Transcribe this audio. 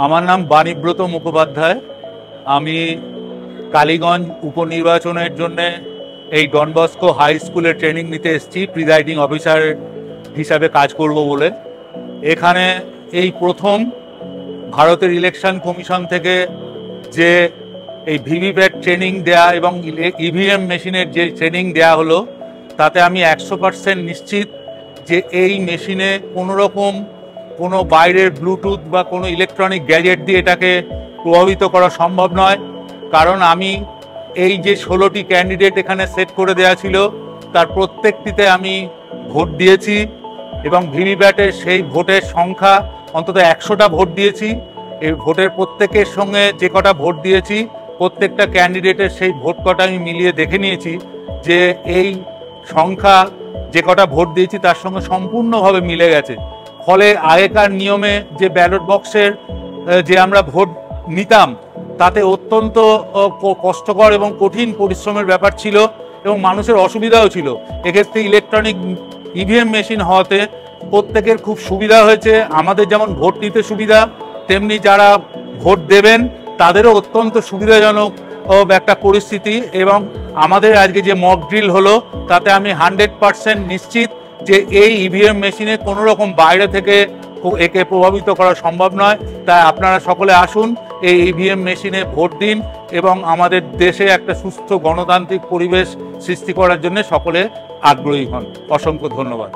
আমার নাম বাণীব্রত মুখোপাধ্যায়। আমি কালীগঞ্জ উপনির্বাচনের জন্য এই ডন বস্কো হাই স্কুলে ট্রেনিং নিতে এসেছি, প্রিজাইডিং অফিসার হিসাবে কাজ করব বলে। এখানে এই প্রথম ভারতের ইলেকশন কমিশন থেকে যে এই ভিভিপ্যাট ট্রেনিং দেয়া এবং ইভিএম মেশিনের যে ট্রেনিং দেয়া হলো, তাতে আমি 100% নিশ্চিত যে এই মেশিনে কোনো বাইরের ব্লুটুথ বা কোনো ইলেকট্রনিক গ্যাজেট দিয়ে এটাকে প্রভাবিত করা সম্ভব নয়। কারণ আমি এই যে 16টি ক্যান্ডিডেট এখানে সেট করে দেওয়া ছিল, তার প্রত্যেকটিতে আমি ভোট দিয়েছি এবং ভিভিপ্যাটের সেই ভোটের সংখ্যা অন্তত 100টা ভোট দিয়েছি। এই ভোটের প্রত্যেকের সঙ্গে যে কটা ভোট দিয়েছি, প্রত্যেকটা ক্যান্ডিডেটের সেই ভোট কটা আমি মিলিয়ে দেখে নিয়েছি যে এই সংখ্যা যে কটা ভোট দিয়েছি তার সঙ্গে সম্পূর্ণভাবে মিলে গেছে। ফলে আগেকার নিয়মে যে ব্যালট বক্সের যে আমরা ভোট নিতাম, তাতে অত্যন্ত কষ্টকর এবং কঠিন পরিশ্রমের ব্যাপার ছিল এবং মানুষের অসুবিধাও ছিল। এক্ষেত্রে ইলেকট্রনিক ইভিএম মেশিন হওয়াতে প্রত্যেকের খুব সুবিধা হয়েছে। আমাদের যেমন ভোট নিতে সুবিধা, তেমনি যারা ভোট দেবেন তাদেরও অত্যন্ত সুবিধাজনক একটা পরিস্থিতি। এবং আমাদের আজকে যে মক ড্রিল হলো, তাতে আমি 100% নিশ্চিত যে এই ইভিএম মেশিনে কোনো রকম বাইরে থেকে একে প্রভাবিত করা সম্ভব নয়। তাই আপনারা সকলে আসুন, এই ইভিএম মেশিনে ভোট দিন এবং আমাদের দেশে একটা সুস্থ গণতান্ত্রিক পরিবেশ সৃষ্টি করার জন্য সকলে আগ্রহী হন। অসংখ্য ধন্যবাদ।